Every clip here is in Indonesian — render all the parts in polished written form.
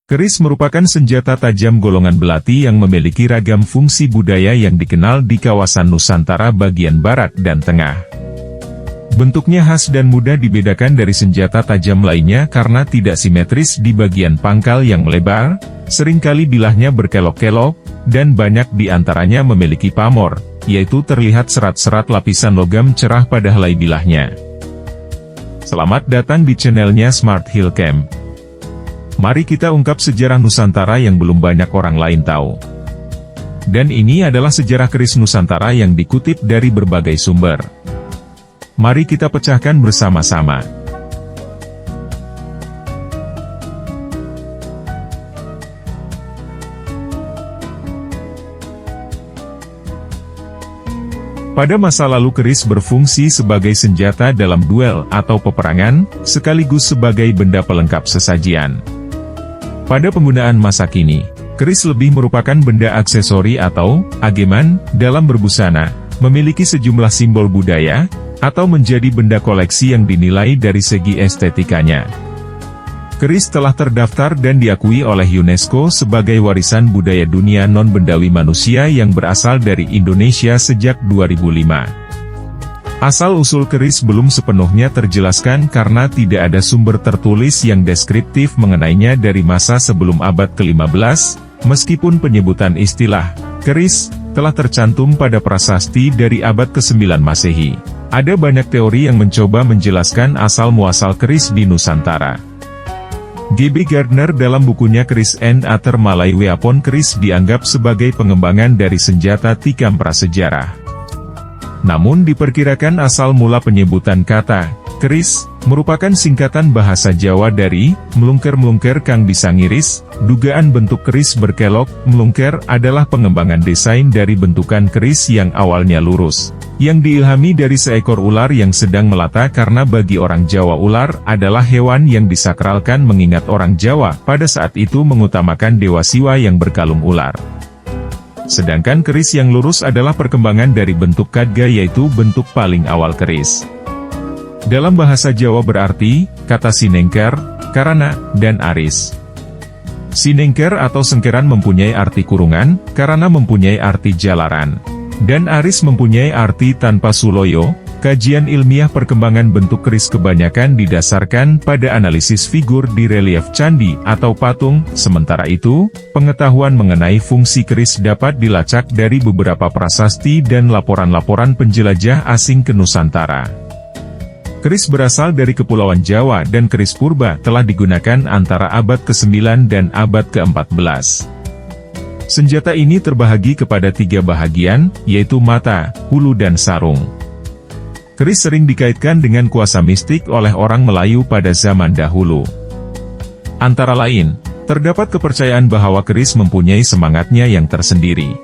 Keris merupakan senjata tajam golongan belati yang memiliki ragam fungsi budaya yang dikenal di kawasan Nusantara bagian barat dan tengah. Bentuknya khas dan mudah dibedakan dari senjata tajam lainnya karena tidak simetris di bagian pangkal yang melebar, seringkali bilahnya berkelok-kelok, dan banyak di antaranya memiliki pamor, yaitu terlihat serat-serat lapisan logam cerah pada helai bilahnya. Selamat datang di channelnya Smart Hill Camp. Mari kita ungkap sejarah Nusantara yang belum banyak orang lain tahu. Dan ini adalah sejarah keris Nusantara yang dikutip dari berbagai sumber. Mari kita pecahkan bersama-sama. Pada masa lalu keris berfungsi sebagai senjata dalam duel atau peperangan, sekaligus sebagai benda pelengkap sesajian. Pada penggunaan masa kini, keris lebih merupakan benda aksesori atau ageman dalam berbusana, memiliki sejumlah simbol budaya, atau menjadi benda koleksi yang dinilai dari segi estetikanya. Keris telah terdaftar dan diakui oleh UNESCO sebagai warisan budaya dunia non-bendawi manusia yang berasal dari Indonesia sejak 2005. Asal-usul keris belum sepenuhnya terjelaskan karena tidak ada sumber tertulis yang deskriptif mengenainya dari masa sebelum abad ke-15, meskipun penyebutan istilah keris telah tercantum pada prasasti dari abad ke-9 Masehi. Ada banyak teori yang mencoba menjelaskan asal-muasal keris di Nusantara. G.B. Gardner dalam bukunya Keris and Other Malay Weapon keris dianggap sebagai pengembangan dari senjata tikam prasejarah. Namun diperkirakan asal mula penyebutan kata keris merupakan singkatan bahasa Jawa dari melungker-melungker kang bisa ngiris. Dugaan bentuk keris berkelok melungker adalah pengembangan desain dari bentukan keris yang awalnya lurus, yang diilhami dari seekor ular yang sedang melata karena bagi orang Jawa ular adalah hewan yang disakralkan mengingat orang Jawa pada saat itu mengutamakan dewa Siwa yang berkalung ular. Sedangkan keris yang lurus adalah perkembangan dari bentuk kadga yaitu bentuk paling awal keris. Dalam bahasa Jawa berarti, kata sinengker, karana, dan aris. Sinengker atau sengkeran mempunyai arti kurungan, karana mempunyai arti jalaran, dan aris mempunyai arti tanpa suloyo. Kajian ilmiah perkembangan bentuk keris kebanyakan didasarkan pada analisis figur di relief candi atau patung, sementara itu, pengetahuan mengenai fungsi keris dapat dilacak dari beberapa prasasti dan laporan-laporan penjelajah asing ke Nusantara. Keris berasal dari Kepulauan Jawa dan keris purba telah digunakan antara abad ke-9 dan abad ke-14. Senjata ini terbahagi kepada 3 bahagian, yaitu mata, hulu dan sarung. Keris sering dikaitkan dengan kuasa mistik oleh orang Melayu pada zaman dahulu. Antara lain, terdapat kepercayaan bahwa keris mempunyai semangatnya yang tersendiri.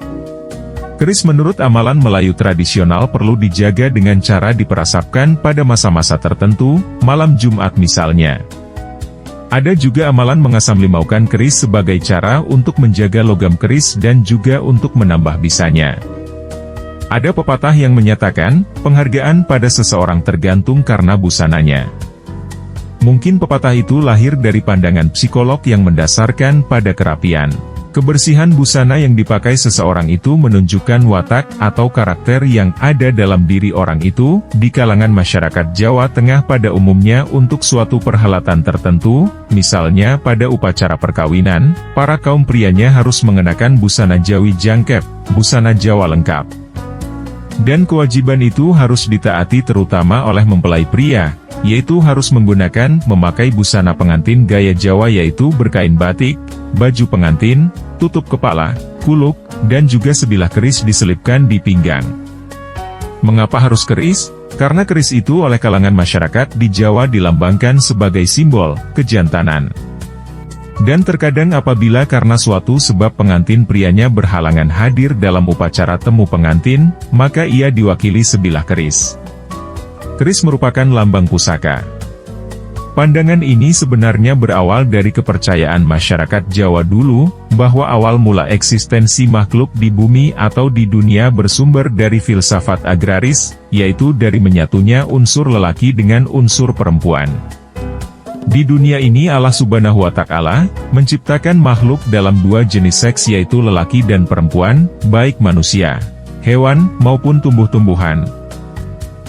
Keris menurut amalan Melayu tradisional perlu dijaga dengan cara diperasapkan pada masa-masa tertentu, malam Jumat misalnya. Ada juga amalan mengasam-limaukan keris sebagai cara untuk menjaga logam keris dan juga untuk menambah bisanya. Ada pepatah yang menyatakan, penghargaan pada seseorang tergantung karena busananya. Mungkin pepatah itu lahir dari pandangan psikolog yang mendasarkan pada kerapian. Kebersihan busana yang dipakai seseorang itu menunjukkan watak atau karakter yang ada dalam diri orang itu. Di kalangan masyarakat Jawa Tengah pada umumnya untuk suatu perhelatan tertentu, misalnya pada upacara perkawinan, para kaum prianya harus mengenakan busana Jawi jangkep, busana Jawa lengkap. Dan kewajiban itu harus ditaati terutama oleh mempelai pria, yaitu harus memakai busana pengantin gaya Jawa yaitu berkain batik, baju pengantin, tutup kepala, kuluk, dan juga sebilah keris diselipkan di pinggang. Mengapa harus keris? Karena keris itu oleh kalangan masyarakat di Jawa dilambangkan sebagai simbol kejantanan. Dan terkadang apabila karena suatu sebab pengantin prianya berhalangan hadir dalam upacara temu pengantin, maka ia diwakili sebilah keris. Keris merupakan lambang pusaka. Pandangan ini sebenarnya berawal dari kepercayaan masyarakat Jawa dulu, bahwa awal mula eksistensi makhluk di bumi atau di dunia bersumber dari filsafat agraris, yaitu dari menyatunya unsur lelaki dengan unsur perempuan. Di dunia ini Allah Subhanahu wa Ta'ala menciptakan makhluk dalam dua jenis seks, yaitu lelaki dan perempuan, baik manusia, hewan, maupun tumbuh-tumbuhan.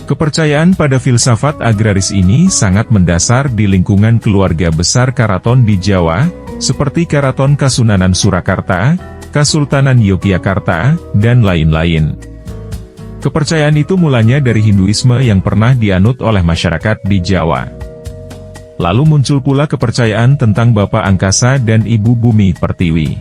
Kepercayaan pada filsafat agraris ini sangat mendasar di lingkungan keluarga besar karaton di Jawa, seperti Karaton Kasunanan Surakarta, Kasultanan Yogyakarta, dan lain-lain. Kepercayaan itu mulanya dari Hinduisme yang pernah dianut oleh masyarakat di Jawa. Lalu muncul pula kepercayaan tentang Bapa Angkasa dan Ibu Bumi Pertiwi,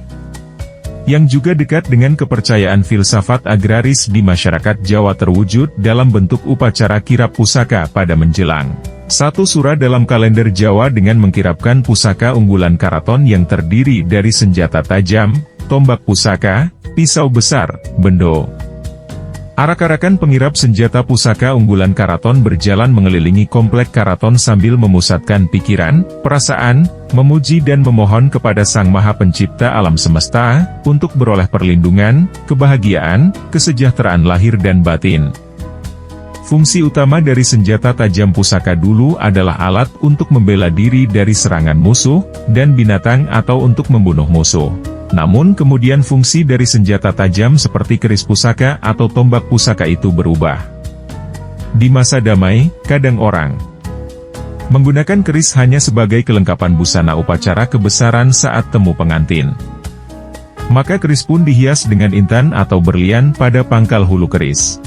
yang juga dekat dengan kepercayaan filsafat agraris di masyarakat Jawa, terwujud dalam bentuk upacara kirap pusaka pada menjelang satu sura dalam kalender Jawa dengan mengkirapkan pusaka unggulan karaton yang terdiri dari senjata tajam, tombak pusaka, pisau besar, bendo. Arak-arakan pengirap senjata pusaka unggulan karaton berjalan mengelilingi komplek karaton sambil memusatkan pikiran, perasaan, memuji dan memohon kepada Sang Maha Pencipta alam semesta, untuk beroleh perlindungan, kebahagiaan, kesejahteraan lahir dan batin. Fungsi utama dari senjata tajam pusaka dulu adalah alat untuk membela diri dari serangan musuh, dan binatang atau untuk membunuh musuh. Namun kemudian fungsi dari senjata tajam seperti keris pusaka atau tombak pusaka itu berubah. Di masa damai, kadang orang menggunakan keris hanya sebagai kelengkapan busana upacara kebesaran saat temu pengantin. Maka keris pun dihias dengan intan atau berlian pada pangkal hulu keris.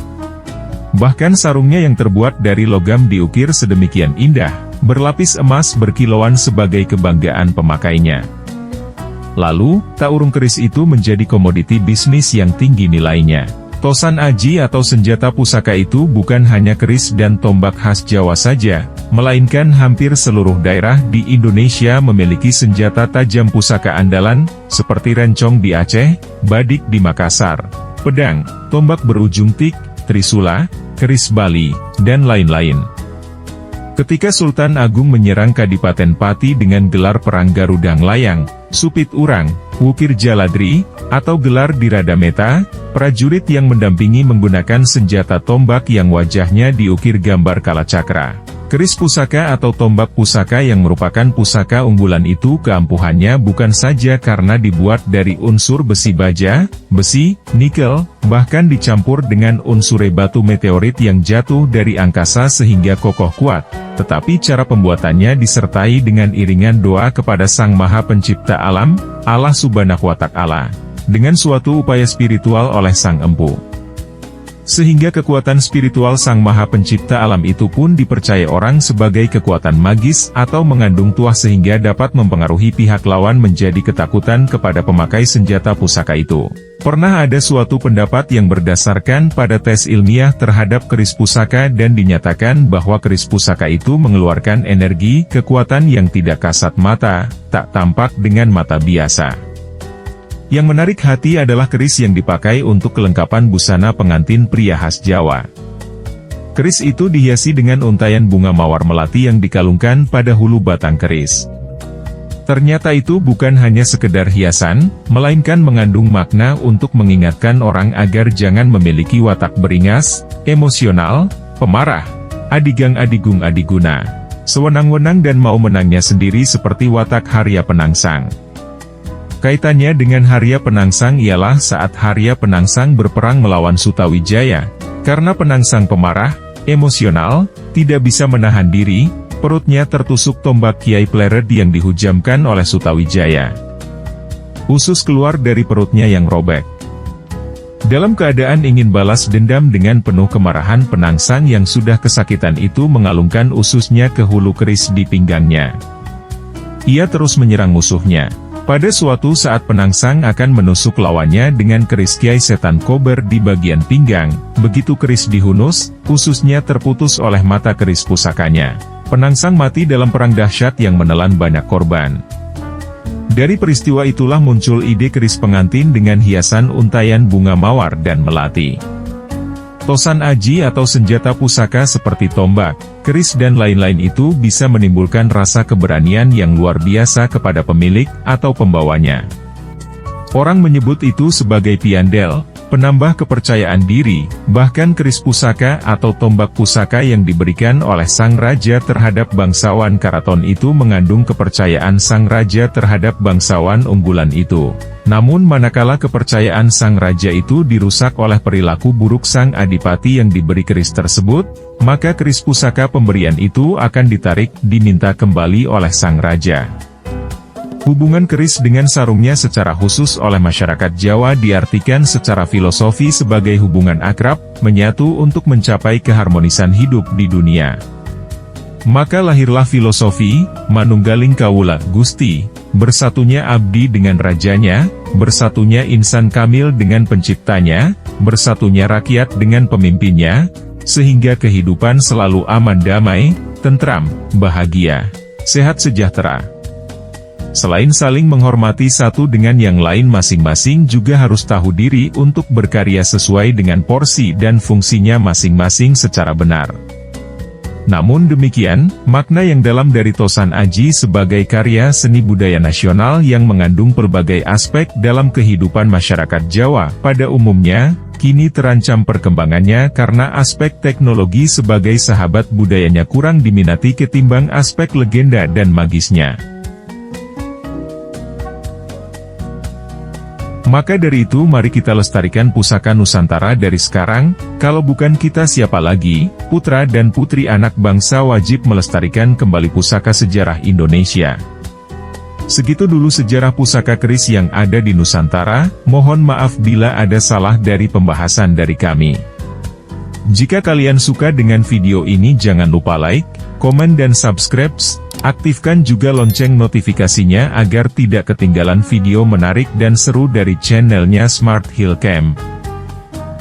Bahkan sarungnya yang terbuat dari logam diukir sedemikian indah, berlapis emas berkilauan sebagai kebanggaan pemakainya. Lalu, tak urung keris itu menjadi komoditi bisnis yang tinggi nilainya. Tosan aji atau senjata pusaka itu bukan hanya keris dan tombak khas Jawa saja, melainkan hampir seluruh daerah di Indonesia memiliki senjata tajam pusaka andalan, seperti rencong di Aceh, badik di Makassar, pedang, tombak berujung tik, trisula, keris Bali, dan lain-lain. Ketika Sultan Agung menyerang Kadipaten Pati dengan gelar Perang Garudang Layang, Supit Urang, Wukir Jaladri, atau gelar Diradameta, prajurit yang mendampingi menggunakan senjata tombak yang wajahnya diukir gambar kalacakra. Keris pusaka atau tombak pusaka yang merupakan pusaka unggulan itu keampuhannya bukan saja karena dibuat dari unsur besi baja, besi, nikel, bahkan dicampur dengan unsur batu meteorit yang jatuh dari angkasa sehingga kokoh kuat, tetapi cara pembuatannya disertai dengan iringan doa kepada Sang Maha Pencipta Alam, Allah Subhanahu wa Ta'ala, dengan suatu upaya spiritual oleh Sang Empu. Sehingga kekuatan spiritual Sang Maha Pencipta Alam itu pun dipercaya orang sebagai kekuatan magis atau mengandung tuah sehingga dapat mempengaruhi pihak lawan menjadi ketakutan kepada pemakai senjata pusaka itu. Pernah ada suatu pendapat yang berdasarkan pada tes ilmiah terhadap keris pusaka dan dinyatakan bahwa keris pusaka itu mengeluarkan energi, kekuatan yang tidak kasat mata, tak tampak dengan mata biasa. Yang menarik hati adalah keris yang dipakai untuk kelengkapan busana pengantin pria khas Jawa. Keris itu dihiasi dengan untaian bunga mawar melati yang dikalungkan pada hulu batang keris. Ternyata itu bukan hanya sekedar hiasan, melainkan mengandung makna untuk mengingatkan orang agar jangan memiliki watak beringas, emosional, pemarah, adigang-adigung adiguna, sewenang-wenang dan mau menangnya sendiri seperti watak Harya Penangsang. Kaitannya dengan Harya Penangsang ialah saat Harya Penangsang berperang melawan Sutawijaya. Karena Penangsang pemarah, emosional, tidak bisa menahan diri, perutnya tertusuk tombak Kiai Plered yang dihujamkan oleh Sutawijaya. Usus keluar dari perutnya yang robek. Dalam keadaan ingin balas dendam dengan penuh kemarahan, Penangsang yang sudah kesakitan itu mengalungkan ususnya ke hulu keris di pinggangnya. Ia terus menyerang musuhnya. Pada suatu saat Penangsang akan menusuk lawannya dengan keris Kiai Setan Kober di bagian pinggang. Begitu keris dihunus, ususnya terputus oleh mata keris pusakanya. Penangsang mati dalam perang dahsyat yang menelan banyak korban. Dari peristiwa itulah muncul ide keris pengantin dengan hiasan untaian bunga mawar dan melati. Tosan aji atau senjata pusaka seperti tombak, keris dan lain-lain itu bisa menimbulkan rasa keberanian yang luar biasa kepada pemilik atau pembawanya. Orang menyebut itu sebagai piandel, penambah kepercayaan diri, bahkan keris pusaka atau tombak pusaka yang diberikan oleh sang raja terhadap bangsawan keraton itu mengandung kepercayaan sang raja terhadap bangsawan unggulan itu. Namun manakala kepercayaan sang raja itu dirusak oleh perilaku buruk sang adipati yang diberi keris tersebut, maka keris pusaka pemberian itu akan ditarik, diminta kembali oleh sang raja. Hubungan keris dengan sarungnya secara khusus oleh masyarakat Jawa diartikan secara filosofi sebagai hubungan akrab, menyatu untuk mencapai keharmonisan hidup di dunia. Maka lahirlah filosofi, manunggaling kawula Gusti, bersatunya abdi dengan rajanya, bersatunya insan kamil dengan penciptanya, bersatunya rakyat dengan pemimpinnya, sehingga kehidupan selalu aman damai, tentram, bahagia, sehat sejahtera. Selain saling menghormati satu dengan yang lain, masing-masing juga harus tahu diri untuk berkarya sesuai dengan porsi dan fungsinya masing-masing secara benar. Namun demikian, makna yang dalam dari Tosan Aji sebagai karya seni budaya nasional yang mengandung berbagai aspek dalam kehidupan masyarakat Jawa pada umumnya, kini terancam perkembangannya karena aspek teknologi sebagai sahabat budayanya kurang diminati ketimbang aspek legenda dan magisnya. Maka dari itu mari kita lestarikan pusaka Nusantara dari sekarang, kalau bukan kita siapa lagi, putra dan putri anak bangsa wajib melestarikan kembali pusaka sejarah Indonesia. Segitu dulu sejarah pusaka keris yang ada di Nusantara, mohon maaf bila ada salah dari pembahasan dari kami. Jika kalian suka dengan video ini jangan lupa like, komen dan subscribe. Aktifkan juga lonceng notifikasinya agar tidak ketinggalan video menarik dan seru dari channelnya Smart Hill Camp.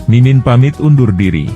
Mimin pamit undur diri.